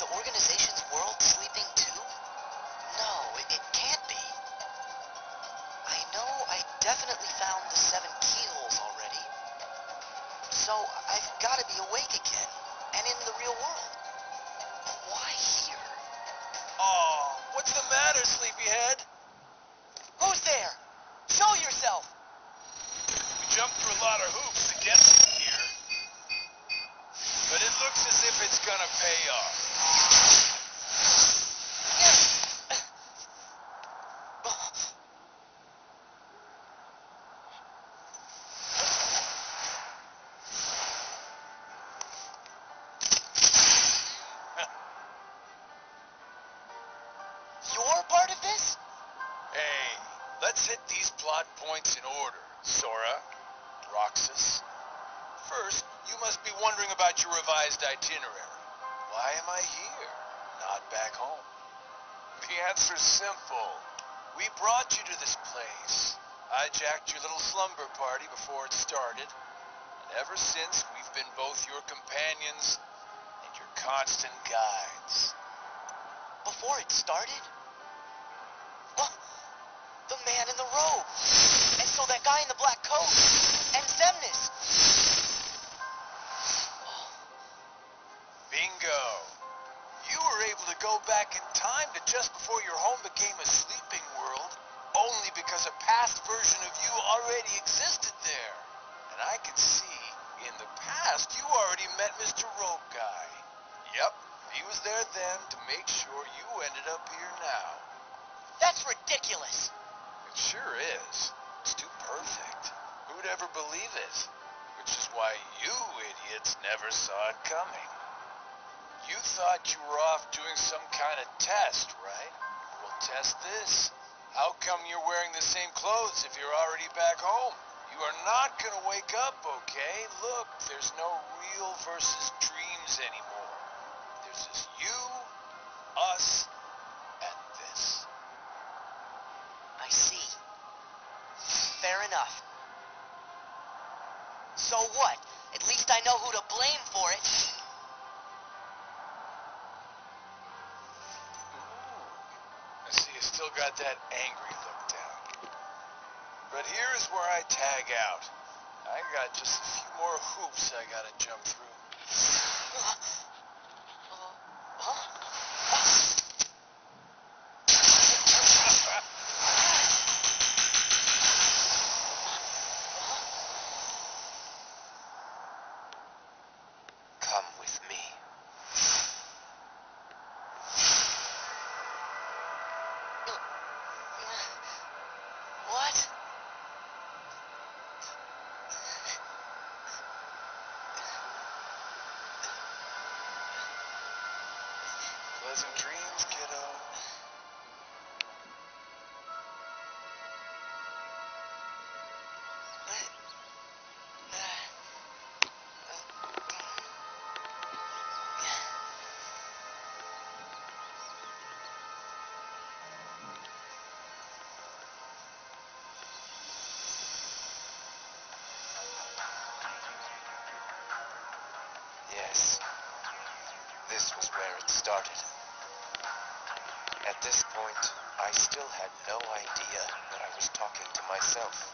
the organization's world sleeping too? No, it can't be. I know I definitely found the 7 keyholes already. So I've got to be awake again, and in the real world. But why here? Oh, what's the matter, sleepyhead? Who's there? Show yourself! We jumped through a lot of hoops to get you here. But it looks as if it's gonna pay off. You're part of this? Hey, let's hit these plot points in order, Sora, Roxas. First, you must be wondering about your revised itinerary. Why am I here, not back home? The answer's simple. We brought you to this place. Hijacked your little slumber party before it started. And ever since, we've been both your companions and your constant guides. Before it started? Oh, the man in the robe. And so that guy in the black coat. And xemnas. Bingo. You were able to go back in time to just before your home became a sleeping world, only because a past version of you already existed there. And I can see, in the past, you already met Mr. Rogue Guy. Yep, he was there then to make sure you ended up here now. That's ridiculous. It sure is. It's too perfect. Who'd ever believe it? Which is why you idiots never saw it coming. You thought you were off doing some kind of test, right? Well, test this. How come you're wearing the same clothes if you're already back home? You are not gonna wake up, okay? Look, there's no real versus dreams anymore. There's just you, us, and this. I see. Fair enough. So what? At least I know who to blame for it. I see you still got that angry look down. But here's where I tag out. I got just a few more hoops I gotta jump through. Come with me. What? Pleasant dreams, kiddo. Yes, this was where it started. At this point, I still had no idea that I was talking to myself.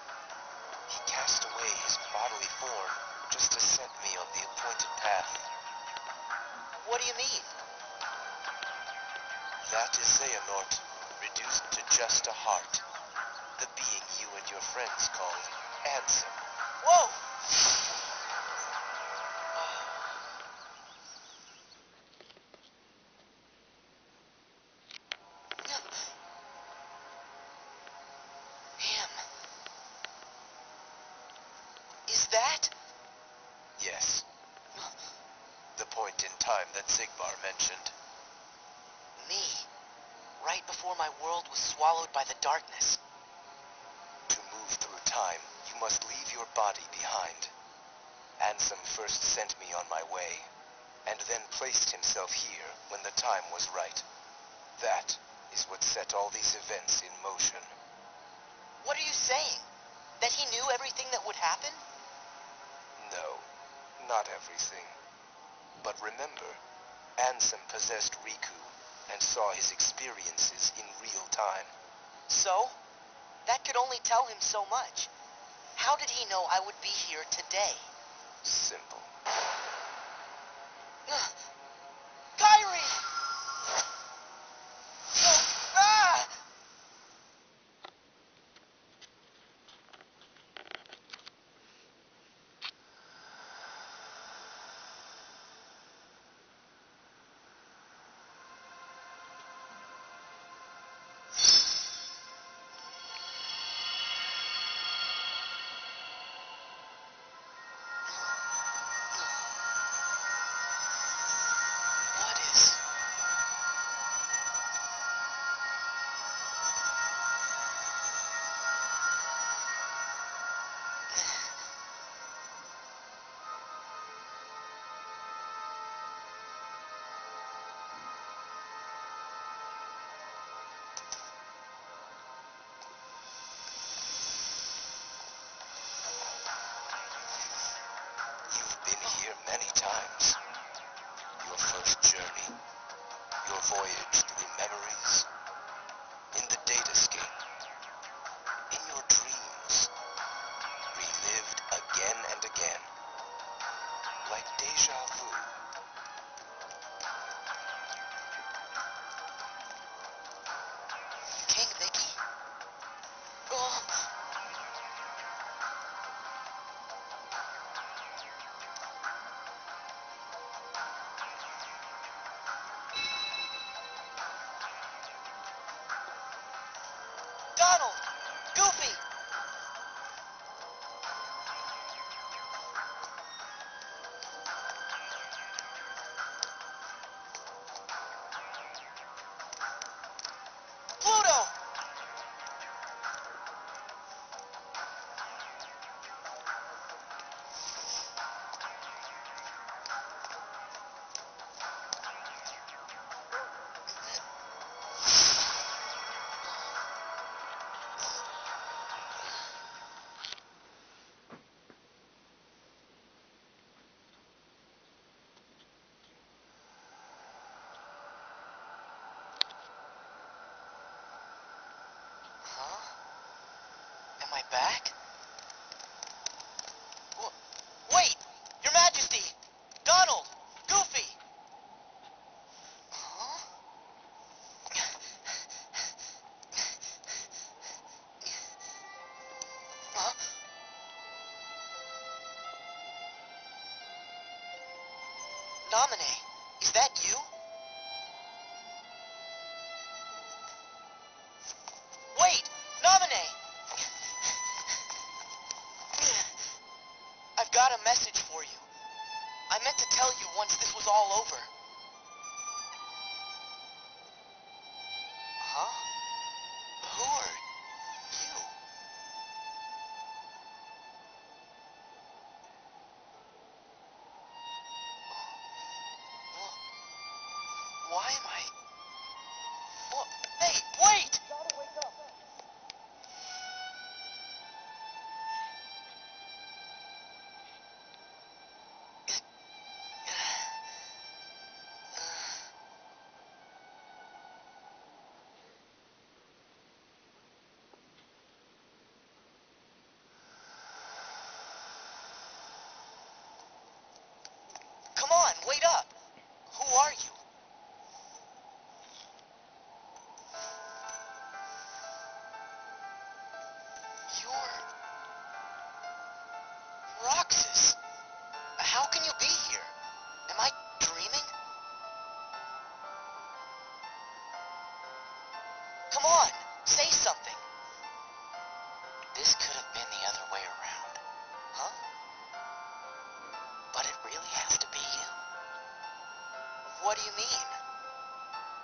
He cast away his bodily form just to set me on the appointed path. What do you mean? That is Xehanort, reduced to just a heart. The being you and your friends called Ansem. Whoa! Him. Is that? Yes. The point in time that Zigbar mentioned. Me. Right before my world was swallowed by the darkness. To move through time, you must leave your body behind. Ansem first sent me on my way, and then placed himself here when the time was right. That is what set all these events in motion. What are you saying? That he knew everything that would happen? No, not everything. But remember, Ansem possessed Riku and saw his experiences in real time. So? That could only tell him so much. How did he know I would be here today? Simple. Kyrie! Ah! What is... You've been here many times. Your first journey, your voyage through memories, in the datascape, in your dreams, relived again and again, like deja vu. King Mickey? Oh. Donald! Goofy! Pluto! Huh? Am I back? Wait! Your Majesty! Donald! Goofy! Huh? Huh? Naminé, is that you? Wait! Naminé! I've got a message for you. I meant to tell you once this was all over. Huh? Who are you? Why am I... Hey, wait! Come on, wait up. Who are you? You're... Roxas. How can you be here? Am I dreaming? Come on, say something. This could have been the other way around. Huh? But it really has to be you. What do you mean?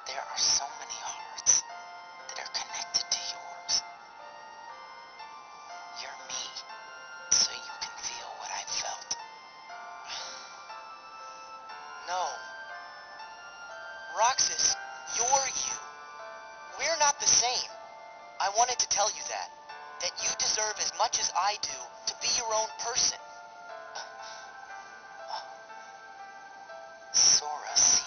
There are so many hearts that are connected to yours. You're me, so you can feel what I felt. No. Roxas, you're you. We're not the same. I wanted to tell you that. That you deserve as much as I do to be your own person. Sora, see?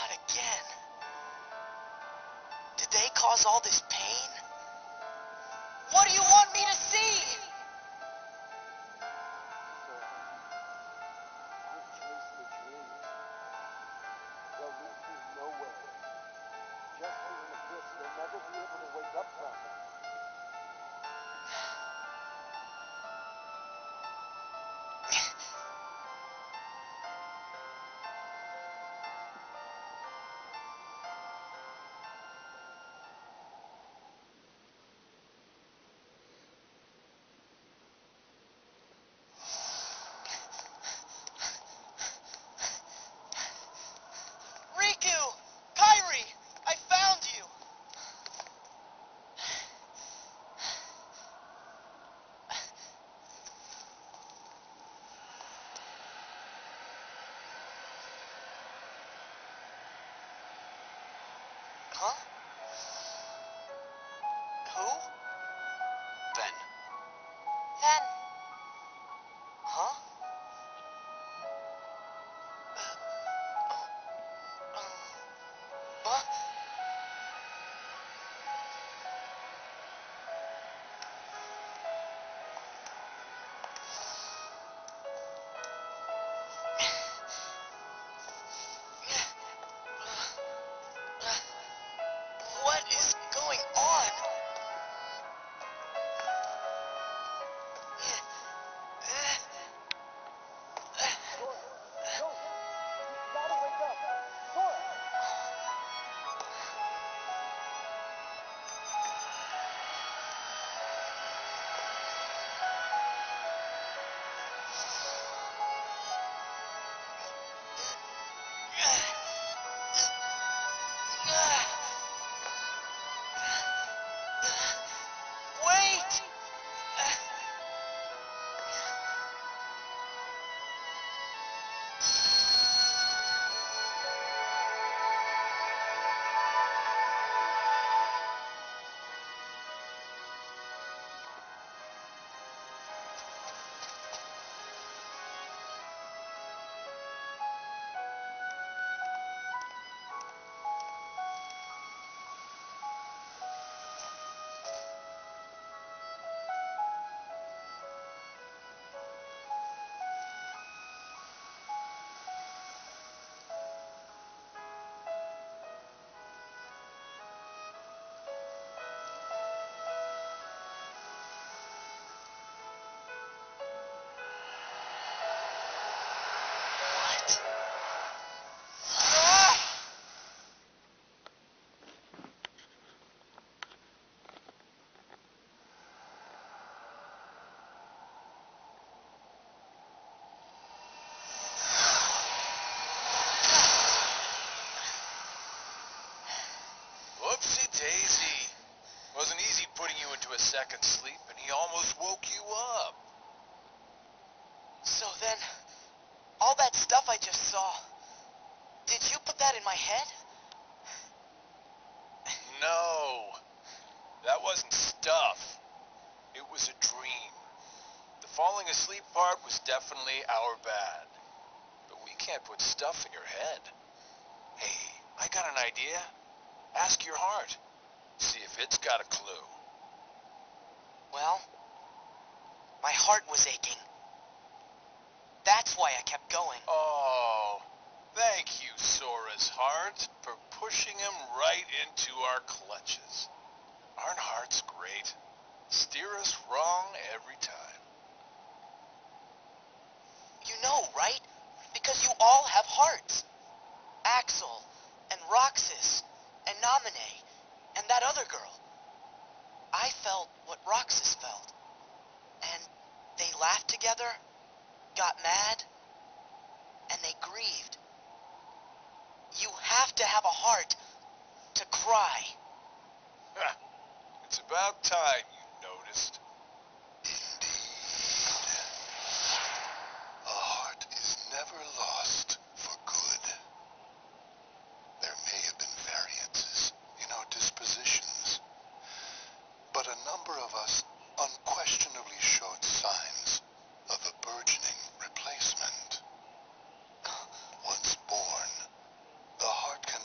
Not again. Did they cause all this pain? What do you want me to see? Quit chasing a dream. They'll lead you nowhere. Just to an abyss you'll never be able to wake up from. Riku! Kairi! I found you! Huh? Who? Then, Then. Huh? Huh? What is going on? Sora! Sora! You gotta wake up! Sora! Wait! What? Whoopsie daisy. Wasn't easy putting you into a second sleep, and he almost woke you up. So then, all that stuff I just saw, did you put that in my head? No, that wasn't stuff. It was a dream. The falling asleep part was definitely our bad. But we can't put stuff in your head. Hey, I got an idea. Ask your heart. See if it's got a clue. Well, my heart was aching. That's why I kept going. Oh, thank you, Sora's heart, for pushing him right into our clutches. Aren't hearts great? Steer us wrong every time. You know, right? Because you all have hearts. Axel, and Roxas, and Naminé, and that other girl. I felt what Roxas felt. And they laughed together, got mad, and they grieved. You have to have a heart to cry. It's about time you noticed. A heart is never lost for good. There may have been variances in our dispositions, but a number of us unquestionably showed signs of a burgeoning replacement. Once born, the heart can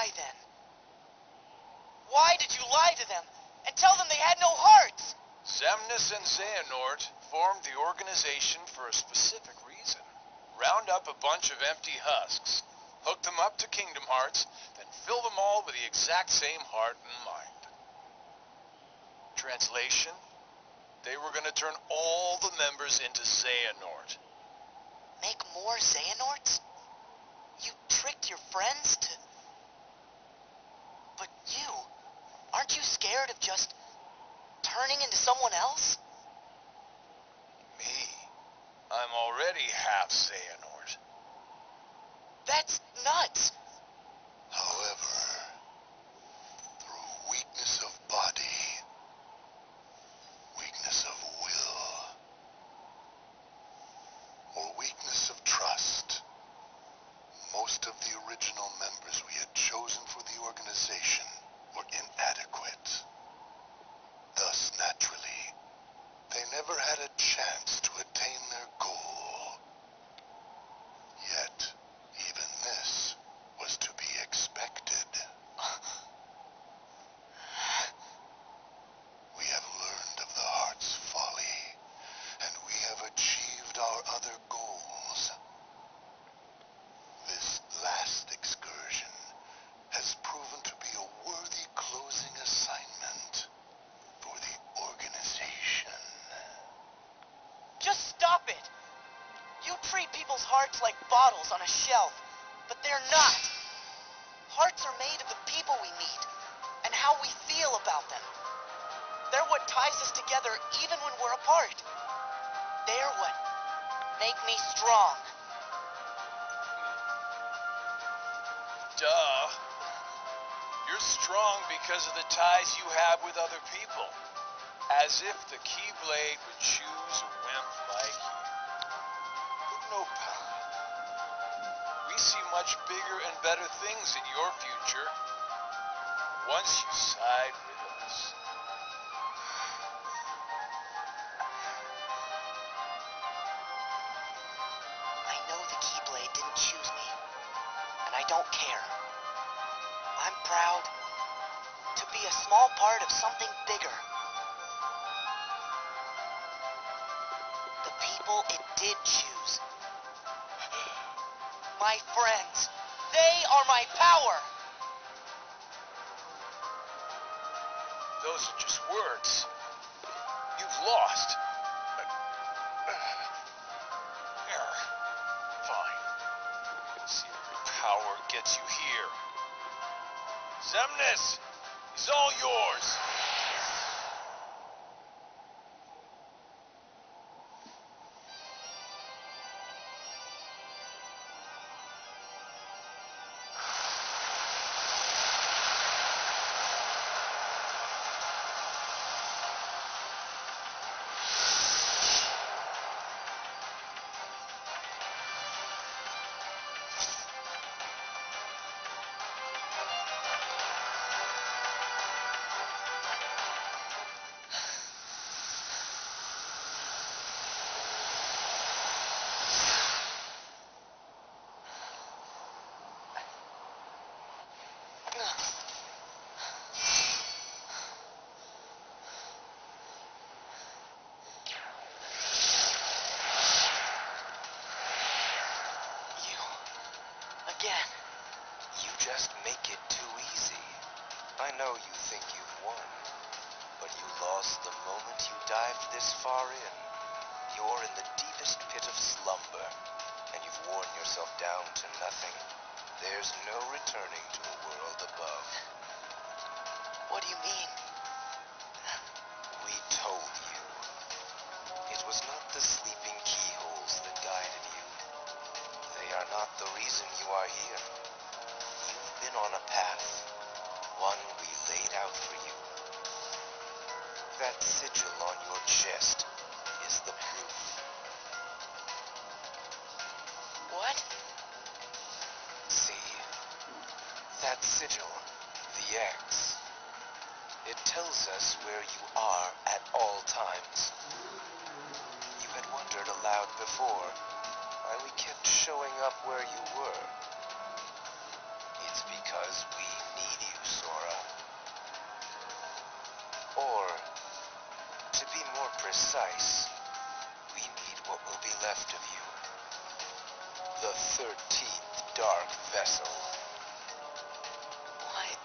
Why then? Why did you lie to them and tell them they had no hearts? Xemnas and Xehanort formed the organization for a specific reason. Round up a bunch of empty husks, hook them up to Kingdom Hearts, then fill them all with the exact same heart and mind. Translation: they were going to turn all the members into Xehanort. Make more Xehanorts? You tricked your friends to... But you... Aren't you scared of just turning into someone else? Me? I'm already half Xehanort. That's nuts. However, through weakness of body, weakness of will, or weakness of trust, most of the original members we had chosen for the organization were inadequate. Thus, naturally, they never had a chance to attain their goal. Yet, even this was to be expected. We have learned of the heart's folly, and we have achieved our other goals. This last excursion has proven to be a worthy closing assignment for the organization. Just stop it! You treat people's hearts like bottles on a shelf, but they're not. Hearts are made of the people we meet, and how we feel about them. They're what ties us together even when we're apart. They're what make me strong. Duh. You're strong because of the ties you have with other people. As if the Keyblade would choose a wimp like you. But no, pal. We see much bigger and better things in your future once you side with us. I know the Keyblade didn't choose me, and I don't care. I'm proud to be a small part of something bigger. The people it did choose. My friends. They are my power. Those are just words. You've lost. Fine. See if your power gets you here. Xemnas! He's all yours! Again. You just make it too easy. I know you think you've won, but you lost the moment you dived this far in. You're in the deepest pit of slumber, and you've worn yourself down to nothing. There's no returning to a world above. What do you mean? We told you. It was not the sleeping keyholes that guided you. They are not the reason you are here. You've been on a path, one we laid out for you. That sigil on your chest is the proof. What? See? That sigil, the X. It tells us where you are at all times. You had wondered aloud before why we kept showing up where you were. It's because we precise, we need what will be left of you. The 13th Dark Vessel. What?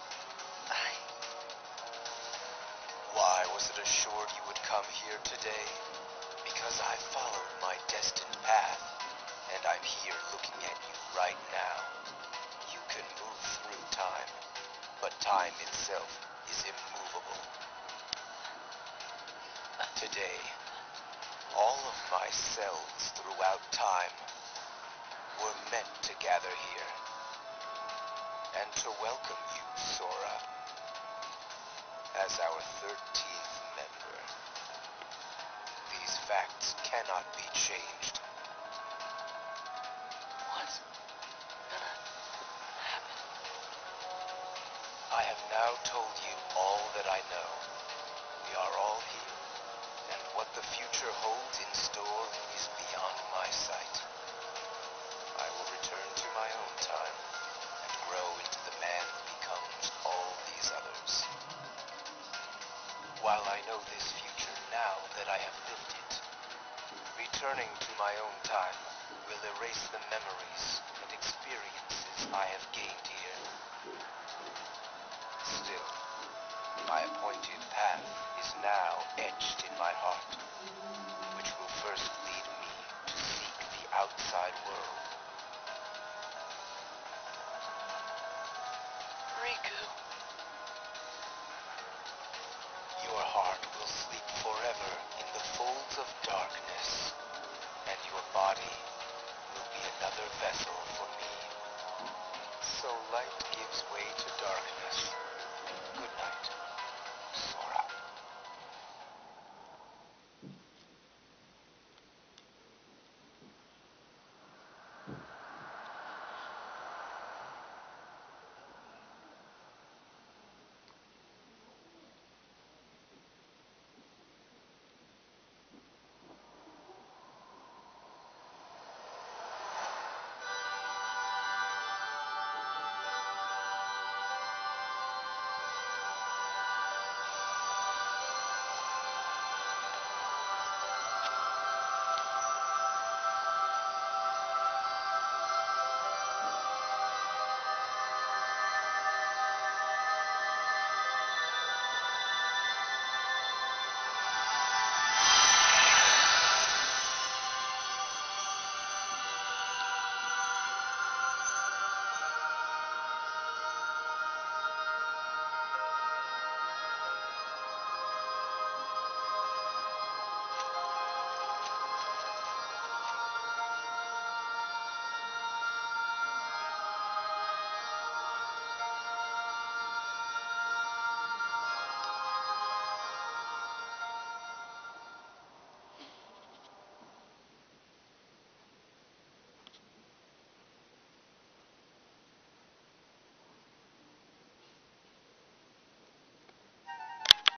Why was it assured you would come here today? Because I followed my destined path, and I'm here looking at you right now. You can move through time, but time itself is immovable. Today, all of my cells throughout time were meant to gather here, and to welcome you, Sora, as our 13th member. These facts cannot be changed. What's gonna happen? I have now told you all that I know. We are all here, and what the future holds in store is beyond my sight. I will return to my own time and grow into the man who becomes all these others. While I know this future now that I have lived it, returning to my own time will erase the memories and experiences I have gained here. Still, my appointed path is now etched in my heart, which will first lead me to seek the outside world. Riku. Your heart will sleep forever in the folds of darkness, and your body will be another vessel for me, so light